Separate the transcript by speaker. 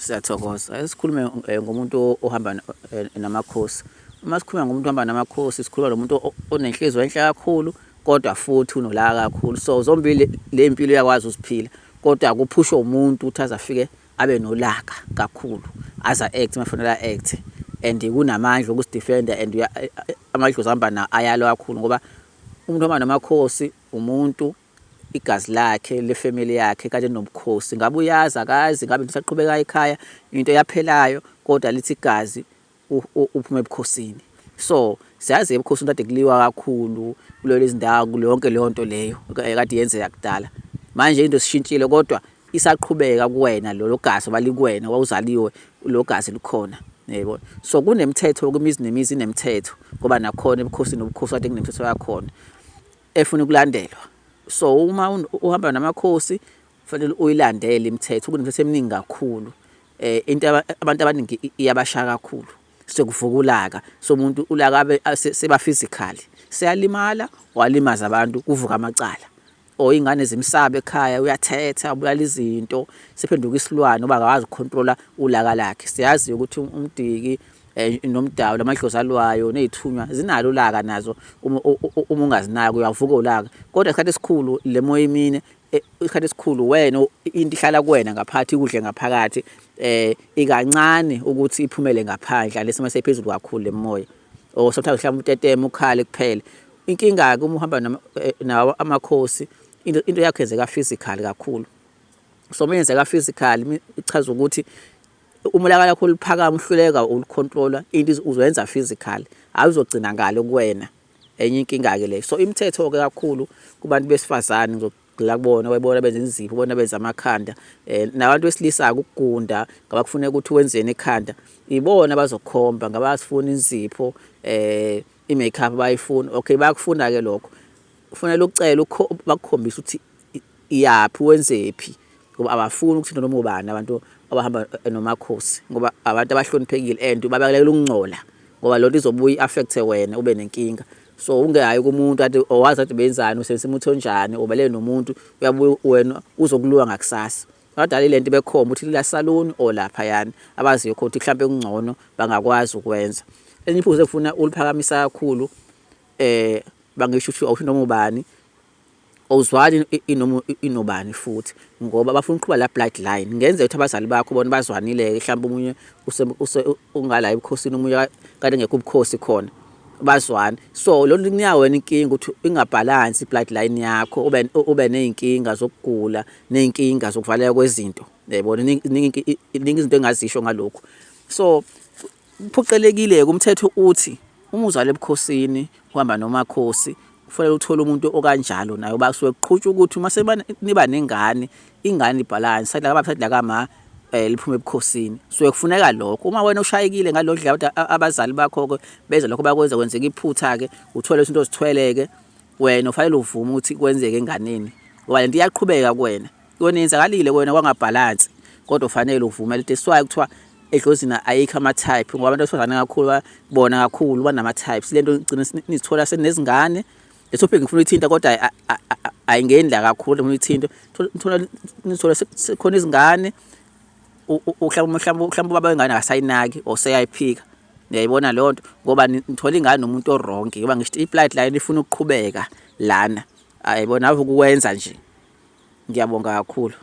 Speaker 1: Siyathokoza. Sikhulume ngomuntu ohamba naMakhosi. Uma sikhuluma ngomuntu ohamba naMakhosi, sikhuluma nomuntu onenhliziyo enhle kakhulu kodwa futhi unolaka kakhulu. So zombili le mpilo uyakwazi usiphila, kodwa akuphushwa umuntu ukuthi azafike abe nolaka kakhulu, aza act mafanele act, and kunamandla okusidefenda, and amadlozi ahamba ayalwa kakhulu ngoba umuntu ohamba naMakhosi umuntu igazi lakhe lefamily yakhe kade nobukhosi. Ngabe uyazi akazi, ngabe usaqhubeka ekhaya into yaphelayo, kodwa lithi igazi uphume ebukhosini. So siyazi ebukhosini kade kuliwa kakhulu kulelo izindawo, kulonke leyo nto leyo kade yenzeka kudala. Manje into sishintshile kodwa isaqhubeka kuwena, lo gazi balikuwena wawuzaliwe, lo gazi likhona, yebo. So kunemithetho kwimizi nemizi, inemithetho ngoba nakhona ebukhosini nobukhosi kade kunemithetho yakhona efuna ukulandelwa. So uma uhamba naMakhosi kufanele uyilandele imithetho, kunemithetho eminingi kakhulu. Into abantu abaningi iyabashaya kakhulu, sekuvuka ulaka. So umuntu ulaka seba physically, seyalimala, walimaza abantu, kuvuka amacala. Or ingane zimsabe ekhaya, uyathetha, ubulala izinto, sephenduka isilwane uba akawazi ukucontrola ulaka lakhe. Siyazi ukuthi umdiki nomdawu lamadlozi alwayo nezithunywa zinalo ulaka nazo. Uma ungazinaki uyavuka ulaka, kodwa isikhathi esikhulu le moya emine, isikhathi esikhulu wena into ihlala kuwena ngaphakathi, ikudle ngaphakathi, ikancane ukuthi iphumele ngaphandle lesimo sephezulu kakhulu le moya. Or sometimes mhlawumbe utetema ukhale kuphela. Inkinga ke uma uhamba naMakhosi, into yakho yenzeka physical kakhulu. So uma yenzeka physical ichaza ukuthi umulaka lakho liphakama, uhluleka ukucontrola into uzoyenza physical, awuzogcina ngale kuwena. Enye inkinga ke leyo. So imithetho ke kakhulu kubantu besifazane ngizogcila kubona, wayibona benza inzipho, ubona benza amakhanda, nabantu besilisa ukugunda ngaba kufuneka ukuthi wenzeni ekhanda, ibona bazokhomba ngaba asifuna inzipho, i-makeup bayifuna. Okay, bayakufunda ke lokho, kufanele ucela bakukhombisa ukuthi iyaphi wenzephi, ngoba abafuni ukuthinta noma ubani abantu abahamba naMakhosi, ngoba abantu abahloniphekile and babalekela ukungcola, ngoba lonto izobuya i-affect wena ube nenkinga. So ungehayi kumuntu athi owazi ukuthi benzani, usebenzisa umuthi onjani, ubele nomuntu uyabuya wena uzokuluka ngakusasa. Badala lento bekhomba ukuthi la salon or lapha yana abaziyo ukuthi mhlambe kungcono bangakwazi ukwenza. Enye iphuzu ekufuna uliphakamisa kakhulu, bangisho ukuthi awusho noma ubani, awuzwani inobani futhi, ngoba bafuna ukuqhuba la bloodline. Ngenze ukuthi abazali bakho bona bazwanile, mhlawumbe omunye ungala ebukhosini, omunye kade ngekho ubukhosi khona, bazwana. So lo linika wena inkinga ukuthi ingabhalansi bloodline yakho, ube ney'nkinga zokugula, ney'nkinga zokuvaleka kwezinto, yayibona, iningi izinto engazisho ngalokhu. So kuphoqelekile umthetho uthi uma uzala ebukhosini uhamba naMakhosi kufanele uthole umuntu okanjalo naye basuke kuqhutshwa ukuthi uma niba nengane, ingane ibhalansi sadla kababa sadla kama liphuma ebukhosini. So kufuneka lokho. Uma wena ushayekile ngalolu dlela ukuthi abazali bakho ke benza lokho bakwenza, kwenzeka iphutha ke, uthole izinto ozithweleke, wena ufanele uvume ukuthi kwenzeke enganeni, ngoba lento iyaqhubeka kuwena. Yona yenzakalile kuwena kwangabhalansi, kodwa ufanele uvume. Lento eswayo kuthiwa edlozini ayikho ama-type, ngoba abantu besifazane kakhulu bona kakhulu banama-types. Lento igcina nizithola senezingane, le-topic ngifuna uyithinta kodwa ayingeni la kakhulu ngifuna uyithinta. Nithola sekhona izingane, mhlawumbe ubaba wengane akasayinaki or seyayiphika. Ngiyayibona leyo nto ngoba nithola ingane nomuntu oronke, ngoba ngisho i-bloodline ifuna ukuqhubeka lana. Ayibona ave ukwenza nje. Ngiyabonga kakhulu.